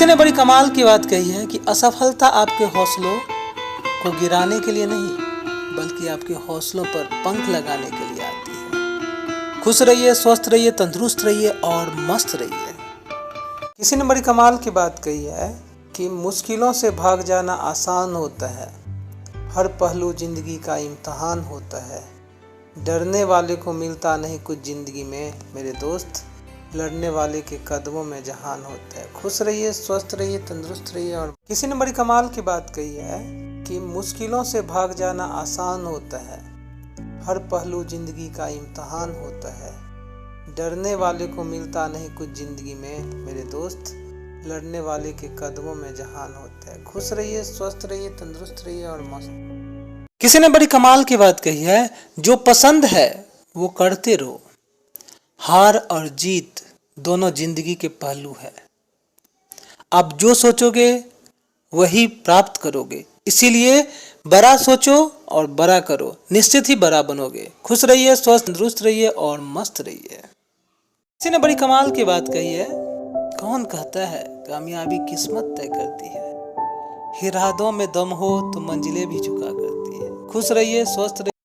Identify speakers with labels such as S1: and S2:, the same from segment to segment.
S1: किसी ने बड़ी कमाल की बात कही है कि असफलता आपके हौसलों को गिराने के लिए नहीं, बल्कि आपके हौसलों पर पंख लगाने के लिए आती है। खुश रहिए, स्वस्थ रहिए, तंदुरुस्त रहिए और मस्त रहिए। किसी ने बड़ी कमाल की बात कही है कि मुश्किलों से भाग जाना आसान होता है, हर पहलू जिंदगी का इम्तहान होता है। डरने वाले को मिलता नहीं कुछ जिंदगी में मेरे दोस्त, लड़ने वाले के कदमों में जहान होता है। खुश रहिए, स्वस्थ रहिए, तंदुरुस्त रहिए। और किसी ने बड़ी कमाल की बात कही है कि मुश्किलों से भाग जाना आसान होता है, हर पहलू जिंदगी का इम्तहान होता है। डरने वाले को मिलता नहीं कुछ जिंदगी में मेरे दोस्त, लड़ने वाले के कदमों में जहान होता है। खुश रहिए, स्वस्थ रहिए, तंदुरुस्त रहिए और मस्त। किसी ने बड़ी कमाल की बात कही है, जो पसंद है वो करते रहो। हार और जीत दोनों जिंदगी के पहलू है। आप जो सोचोगे वही प्राप्त करोगे, इसीलिए बड़ा सोचो और बड़ा करो, निश्चित ही बड़ा बनोगे। खुश रहिए, स्वस्थ तंदुरुस्त रहिए और मस्त रहिए। किसी ने बड़ी कमाल की बात कही है, कौन कहता है कामयाबी किस्मत तय करती है, इरादों में दम हो तो मंजिलें भी झुका करती है। खुश रहिए, स्वस्थ रहिए।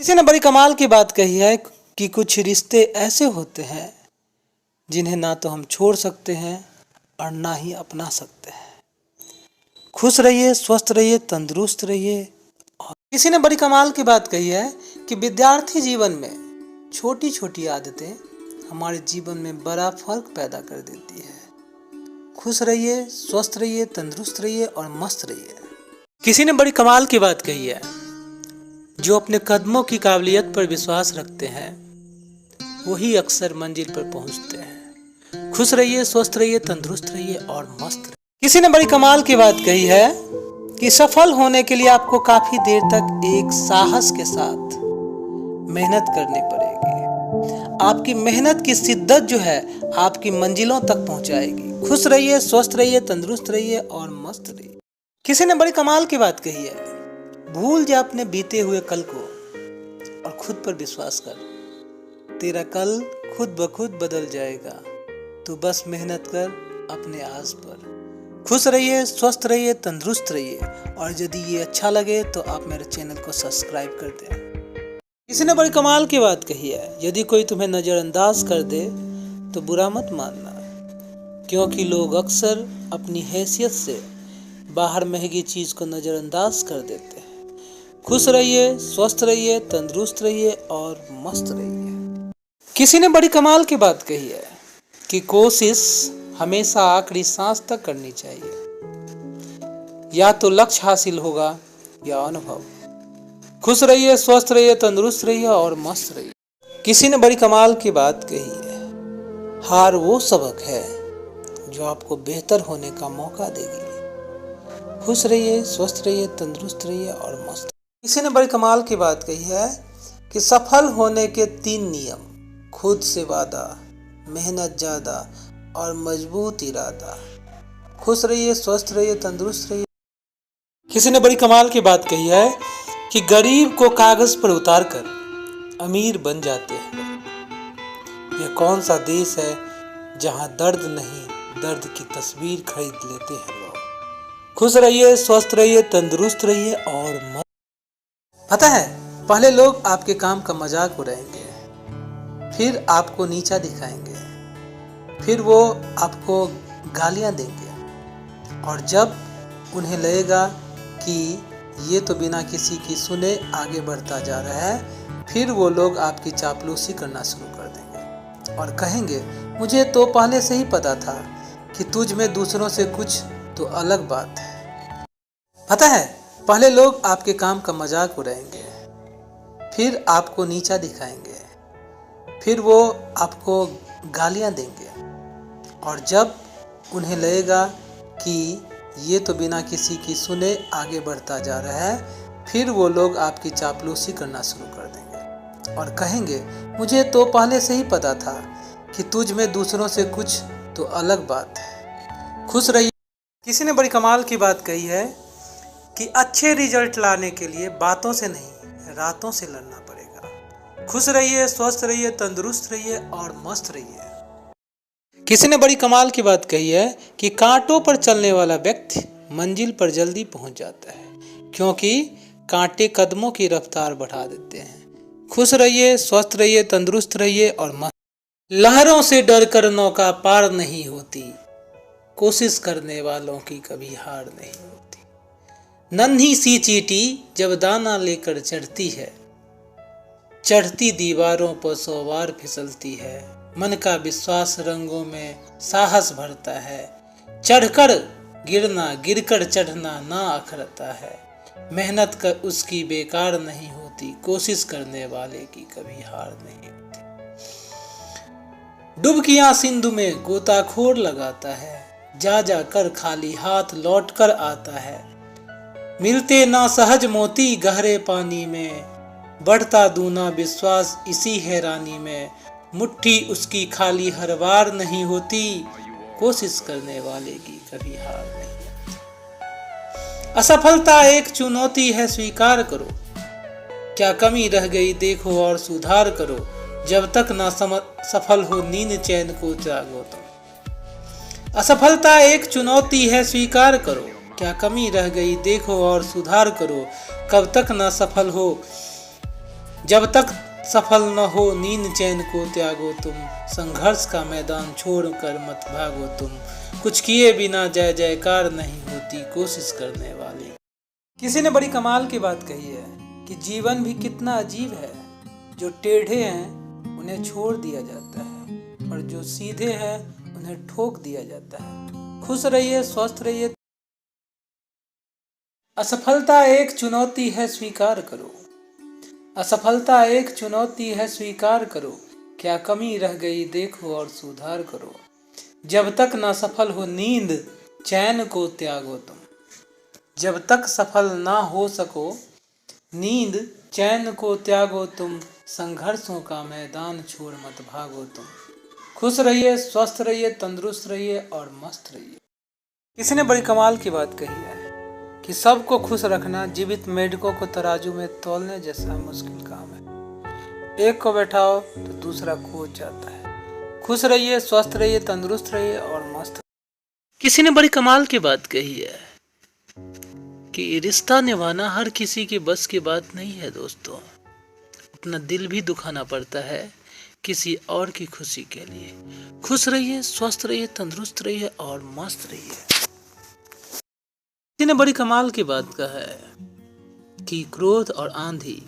S1: किसी ने बड़ी कमाल की बात कही है कि कुछ रिश्ते ऐसे होते हैं जिन्हें ना तो हम छोड़ सकते हैं और ना ही अपना सकते हैं। खुश रहिए, स्वस्थ रहिए, तंदुरुस्त रहिए। और किसी ने बड़ी कमाल की बात कही है कि विद्यार्थी जीवन में छोटी छोटी आदतें हमारे जीवन में बड़ा फर्क पैदा कर देती है। खुश रहिए, स्वस्थ रहिए, तंदुरुस्त रहिए और मस्त रहिए। किसी ने बड़ी कमाल की बात कही है, जो अपने कदमों की काबिलियत पर विश्वास रखते हैं वही अक्सर मंजिल पर पहुंचते हैं। खुश रहिए, स्वस्थ रहिए, तंदुरुस्त रहिए और मस्त रहिए। किसी ने बड़ी कमाल की बात कही है कि सफल होने के लिए आपको काफी देर तक एक साहस के साथ मेहनत करनी पड़ेगी। आपकी मेहनत की शिद्दत जो है आपकी मंजिलों तक पहुंचाएगी। खुश रहिए, स्वस्थ रहिए, तंदुरुस्त रहिए और मस्त रहिए। किसी ने बड़ी कमाल की बात कही है, भूल जा अपने बीते हुए कल को और खुद पर विश्वास कर, तेरा कल खुद ब खुद बदल जाएगा। तू बस मेहनत कर अपने आस पर। खुश रहिए, स्वस्थ रहिए, तंदुरुस्त रहिए। और यदि ये अच्छा लगे तो आप मेरे चैनल को सब्सक्राइब कर दें। किसी ने बड़ी कमाल की बात कही है, यदि कोई तुम्हें नज़रअंदाज कर दे तो बुरा मत मानना, क्योंकि लोग अक्सर अपनी हैसियत से बाहर महंगी चीज को नज़रअंदाज कर देते हैं। खुश रहिए, स्वस्थ रहिए, तंदुरुस्त रहिए और मस्त रहिए। किसी ने बड़ी कमाल की बात कही है कि कोशिश हमेशा आखिरी सांस तक करनी चाहिए, या तो लक्ष्य हासिल होगा या अनुभव। खुश रहिए, स्वस्थ रहिए, तंदुरुस्त रहिए और मस्त रहिए। किसी ने बड़ी कमाल की बात कही है, हार वो सबक है जो आपको बेहतर होने का मौका देगी। खुश रहिए, स्वस्थ रहिए, तंदुरुस्त रहिए और मस्त। किसी ने बड़ी कमाल की बात कही है कि सफल होने के 3 नियम, खुद से वादा, मेहनत ज्यादा और मजबूत इरादा। खुश रहिए, स्वस्थ रहिए, तंदुरुस्त रहिए। किसी ने बड़ी कमाल की बात कही है कि गरीब को कागज पर उतारकर अमीर बन जाते हैं। यह कौन सा देश है जहां दर्द नहीं, दर्द की तस्वीर खरीद लेते हैं लोग। खुश रहिए, स्वस्थ रहिए, तंदुरुस्त रहिए और मस्त। पता है, पहले लोग आपके काम का मजाक उड़ाएंगे, फिर आपको नीचा दिखाएंगे, फिर वो आपको गालियां देंगे, और जब उन्हें लगेगा कि ये तो बिना किसी की सुने आगे बढ़ता जा रहा है, फिर वो लोग आपकी चापलूसी करना शुरू कर देंगे और कहेंगे, मुझे तो पहले से ही पता था कि तुझ में दूसरों से कुछ तो अलग बात है। पता है, पहले लोग आपके काम का मजाक उड़ाएंगे, फिर आपको नीचा दिखाएंगे, फिर वो आपको गालियां देंगे, और जब उन्हें लगेगा कि ये तो बिना किसी की सुने आगे बढ़ता जा रहा है, फिर वो लोग आपकी चापलूसी करना शुरू कर देंगे और कहेंगे, मुझे तो पहले से ही पता था कि तुझ में दूसरों से कुछ तो अलग बात है। खुश रहिए। किसी ने बड़ी कमाल की बात कही है कि अच्छे रिजल्ट लाने के लिए बातों से नहीं, रातों से लड़ना पड़ेगा। खुश रहिए, स्वस्थ रहिए, तंदुरुस्त रहिए और मस्त रहिए। किसी ने बड़ी कमाल की बात कही है कि कांटों पर चलने वाला व्यक्ति मंजिल पर जल्दी पहुंच जाता है, क्योंकि कांटे कदमों की रफ्तार बढ़ा देते हैं। खुश रहिए, स्वस्थ रहिए, तंदुरुस्त रहिए और मस्त। लहरों से डरकर नौका पार नहीं होती, कोशिश करने वालों की कभी हार नहीं होती। नन्ही सी चींटी जब दाना लेकर चढ़ती है, चढ़ती दीवारों पर 100 बार फिसलती है। मन का विश्वास रंगों में साहस भरता है, चढ़कर गिरना गिरकर चढ़ना ना अखरता है। मेहनत कर उसकी बेकार नहीं होती, कोशिश करने वाले की कभी हार नहीं होती। डुबकियां सिंधु में गोताखोर लगाता है, जा जा कर खाली हाथ लौट कर आता है। मिलते ना सहज मोती गहरे पानी में, बढ़ता दूना विश्वास इसी हैरानी में। मुट्ठी उसकी खाली हर बार नहीं होती, कोशिश करने वाले की कभी हार नहीं होती। असफलता एक चुनौती है, स्वीकार करो। क्या कमी रह गई देखो और सुधार करो। जब तक ना सफल हो नींद चैन को त्यागो तुम। असफलता एक चुनौती है, स्वीकार करो। क्या कमी रह गई देखो और सुधार करो। कब तक ना सफल हो, जब तक सफल न हो नींद चैन को त्यागो तुम। संघर्ष का मैदान छोड़कर मत भागो तुम। कुछ किए बिना जय जयकार नहीं होती, कोशिश करने वाले। किसी ने बड़ी कमाल की बात कही है कि जीवन भी कितना अजीब है। जो टेढ़े हैं उन्हें छोड़ दिया जाता है, और जो सीधे हैं उन्हें ठोक दिया जाता है। खुश रहिए, स्वस्थ रहिए। असफलता एक चुनौती है, स्वीकार करो। असफलता एक चुनौती है, स्वीकार करो। क्या कमी रह गई देखो और सुधार करो। जब तक ना सफल हो नींद चैन को त्यागो तुम। जब तक सफल ना हो सको नींद चैन को त्यागो तुम। संघर्षों का मैदान छोड़ मत भागो तुम। खुश रहिए, स्वस्थ रहिए, तंदुरुस्त रहिए और मस्त रहिए। किसी ने बड़ी कमाल की बात कही है कि सबको खुश रखना जीवित मेढकों को तराजू में तौलने जैसा मुश्किल काम है। एक को बैठाओ तो दूसरा कूद जाता है। खुश रहिए, स्वस्थ रहिए, तंदुरुस्त रहिए और मस्त। किसी ने बड़ी कमाल की बात कही है कि रिश्ता निभाना हर किसी की बस की बात नहीं है दोस्तों। अपना दिल भी दुखाना पड़ता है किसी और की खुशी के लिए। खुश रहिए, स्वस्थ रहिए, तंदुरुस्त रहिए और मस्त रहिए। किसी ने बड़ी कमाल की बात कहा है कि क्रोध और आंधी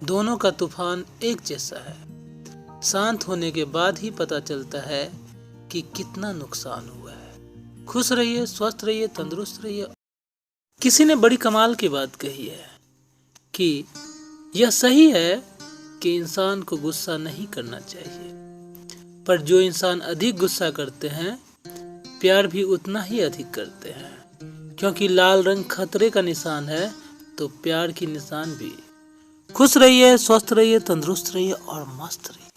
S1: दोनों का तूफान एक जैसा है। शांत होने के बाद ही पता चलता है कि कितना नुकसान हुआ है। खुश रहिए, स्वस्थ रहिए, तंदुरुस्त रहिए। किसी ने बड़ी कमाल की बात कही है कि यह सही है कि इंसान को गुस्सा नहीं करना चाहिए, पर जो इंसान अधिक गुस्सा करते हैं प्यार भी उतना ही अधिक करते हैं। क्योंकि लाल रंग खतरे का निशान है तो प्यार की निशान भी। खुश रहिए, स्वस्थ रहिए, तंदुरुस्त रहिए और मस्त रहिए।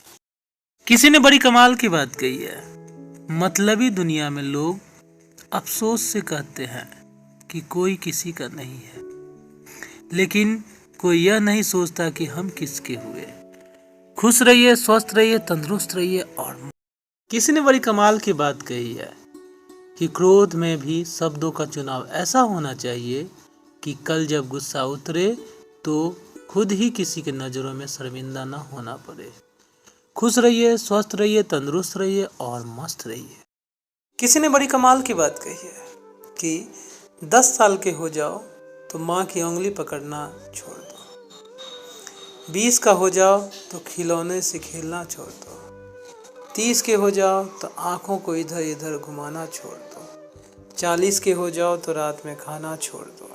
S1: किसी ने बड़ी कमाल की बात कही है, मतलबी दुनिया में लोग अफसोस से कहते हैं कि कोई किसी का नहीं है, लेकिन कोई यह नहीं सोचता कि हम किसके हुए। खुश रहिए, स्वस्थ रहिए, तंदुरुस्त रहिए और। किसी ने बड़ी कमाल की बात कही है कि क्रोध में भी शब्दों का चुनाव ऐसा होना चाहिए कि कल जब गुस्सा उतरे तो खुद ही किसी के नज़रों में शर्मिंदा ना होना पड़े। खुश रहिए, स्वस्थ रहिए, तंदुरुस्त रहिए और मस्त रहिए। किसी ने बड़ी कमाल की बात कही है कि 10 साल के हो जाओ तो माँ की उंगली पकड़ना छोड़ दो। 20 का हो जाओ तो खिलौने से खेलना छोड़ दो। 30 के हो जाओ तो आँखों को इधर इधर घुमाना छोड़ दो। 40 के हो जाओ तो रात में खाना छोड़ दो।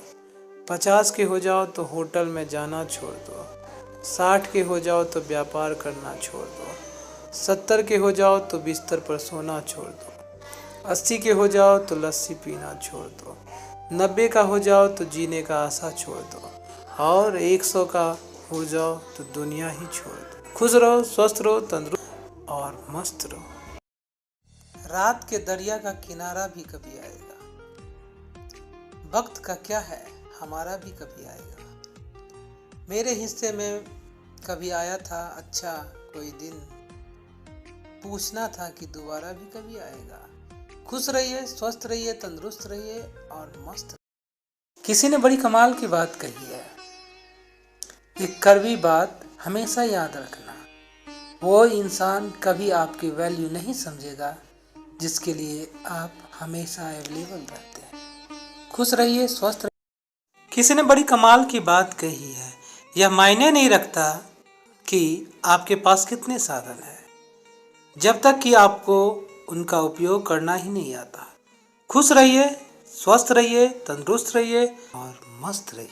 S1: 50 के हो जाओ तो होटल में जाना छोड़ दो। 60 के हो जाओ तो व्यापार करना छोड़ दो। 70 के हो जाओ तो बिस्तर पर सोना छोड़ दो। 80 के हो जाओ तो लस्सी पीना छोड़ दो। 90 का हो जाओ तो जीने का आशा छोड़ दो। और 100 का हो जाओ तो दुनिया ही छोड़ दो। खुश रहो, स्वस्थ रहो, तंदुरुस्त और मस्त रहो। रात के दरिया का किनारा भी कभी आएगा। वक्त का क्या है, हमारा भी कभी आएगा। मेरे हिस्से में कभी आया था अच्छा कोई दिन। पूछना था कि दोबारा भी कभी आएगा। खुश रहिए, स्वस्थ रहिए, तंदुरुस्त रहिए और मस्त रहिए। किसी ने बड़ी कमाल की बात कही है, एक कड़वी बात हमेशा याद रखना, वो इंसान कभी आपकी वैल्यू नहीं समझेगा जिसके लिए आप हमेशा अवेलेबल रहते हैं। खुश रहिए, स्वस्थ रहिए। किसी ने बड़ी कमाल की बात कही है, यह मायने नहीं रखता कि आपके पास कितने साधन हैं, जब तक कि आपको उनका उपयोग करना ही नहीं आता। खुश रहिए, स्वस्थ रहिए, तंदुरुस्त रहिए और मस्त रहिए।